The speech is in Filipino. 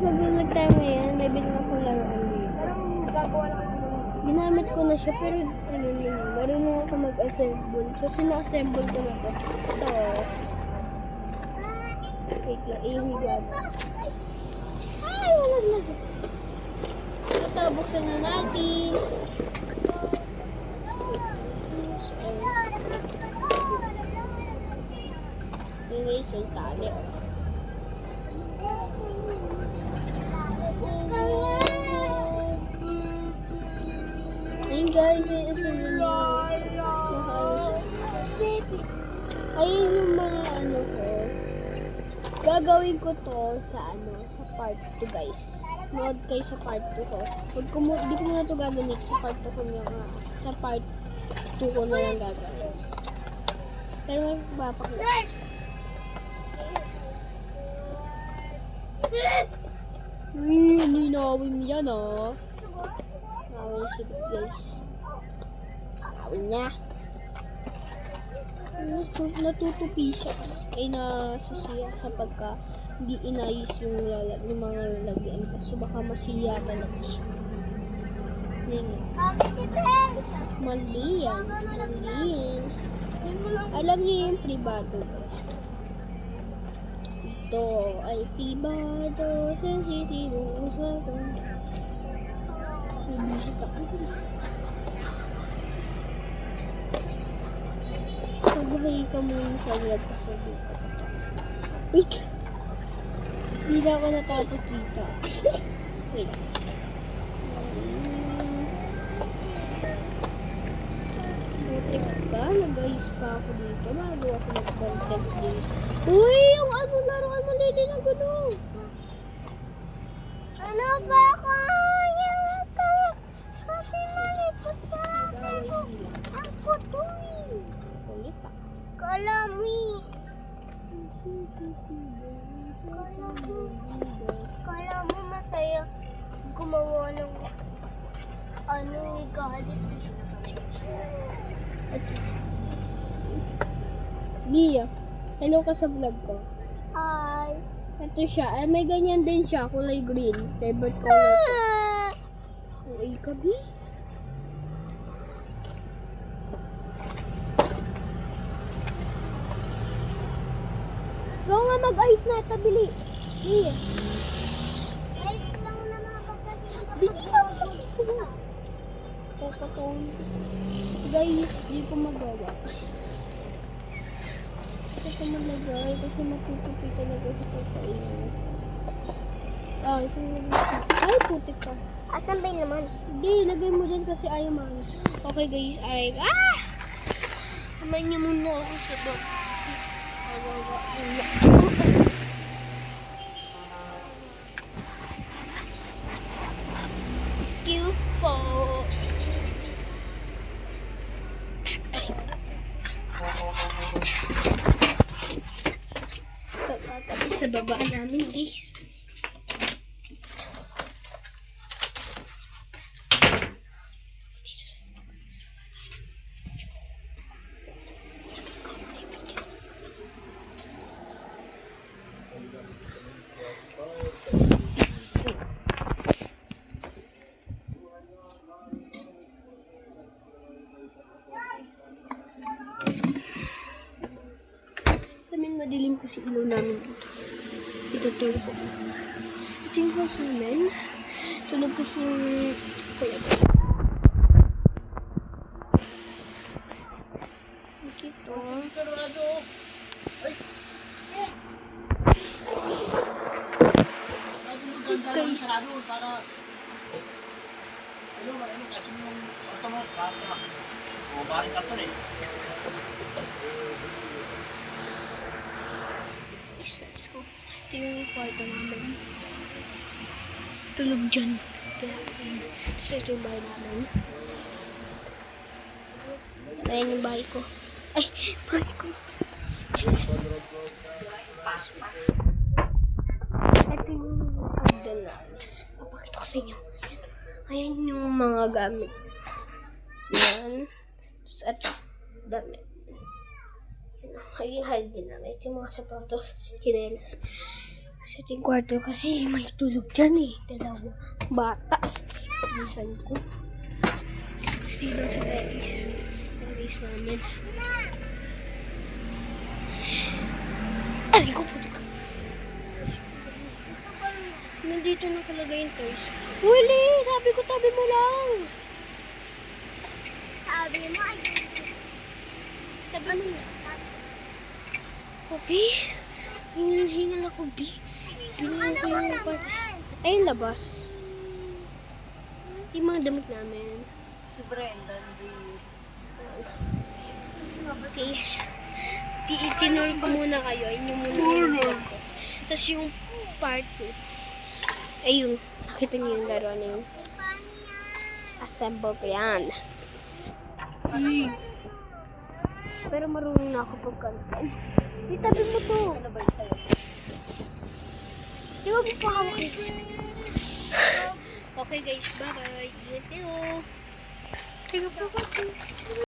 mag-vlog tayo ngayon. May binili akong laruan dito. Parang gagawa lang ako ng Ginamit ko na siya pero ano naman, marunong ako mag-assemble. Kasi na-assemble ko na to. Ito. Wait lang, ihigab. Ay, wala na. Ito, buksan na natin. Yung guys, yung tali. Ayun guys, yung isa yung mahayos. Ayun yung mga ano ko. Gagawin ko to sa sa part 2 guys. Nood kayo sa part 2 ko. Di ko muna to gagamit sa part 2 ko niya. Sa part 2 ko na lang gagawin. Pero may papakita. Ninawin niya na. Nawin siya guys. Nawin niya. Natutupi siya ay nasisiya kapag hindi inayos yung mga lalagyan kasi baka masiya talaga siya. Mali yan. Alam niyo yung privado guys. Ito ay privado sensitive usapan. Hindi siya tapos. Pagbahay ka muna sa vlog kasi dito sa taas. Wait! Hindi na ako natapos dito. Wait. Butik ka, nag-ayos pa ako dito bago ako nag-content dito. Uy! Yung ano laruan mo lili na gano'n. Ano ba ka? Yan ka! Kasi malikot ka! Ang kutuin! Kulit ah. Kalami! Kala mo masaya gumawa ng galit. Lia, hello ka sa vlog ko. Hi. Ito siya. May ganyan din siya. Kulay green. Favorite color ko. Uy, kabi. Ikaw nga mag-ayos na. Tabili. Lia. Ayos lang na mga pagkatin. Bigyan na mo. Kakatong. Guys, di ko magawa. Kasi malagay, kasi matutupi talaga sa kakainin. Ito yung ay, putik ka. Asan ba yung naman? Hindi, lagay mo dyan kasi ayaw man. Okay guys, Amayin niyo muna ako sa bag. Excuse po. Sa baba namin guys. Madilim kasi ilaw namin dito. Ito tulog ko. Ito yung house namin. Tulog kasi yung kuya ko. Dito. Guys. Let's go. Ito yung kwarto namin. Tulog dyan. Kasi ito yung bahay namin. Ayan yung bahay ko. Ay! Bahay ko! Ito yung hagdan namin. Papakita ko sa inyo. Ayan yung mga gamit. Yan. Tapos ito. Damit. Ayun, hide din namin. Ito yung mga sapatos, kinelas. Sa ating kwarto kasi may tulog dyan eh. Dalawa. Bata eh. Bilisan ko. Kasi doon sa guys namin. Ay, ko puti ka. Nandito nakalagay yung toys. Wili! Sabi ko tabi mo lang. Sabi mo, ay, Sabi ano na? Okay. Hingal ako, B. Binigyan ko yung part. Ay, yung labas. Yung mga damit namin. si Brenda, hindi. Okay. Itinur ko muna kayo. Ayun yung muna yung part ko. Tapos yung part 2. Ay, yung nakita niyo yung laro na yung assemble ko yan. Pero marunong na ako pagkantan. Itabi mo to. Ano ba yung sa'yo? Di wag mo pahawakin. Okay guys, bye-bye. Ingat kayo. Thank you for watching.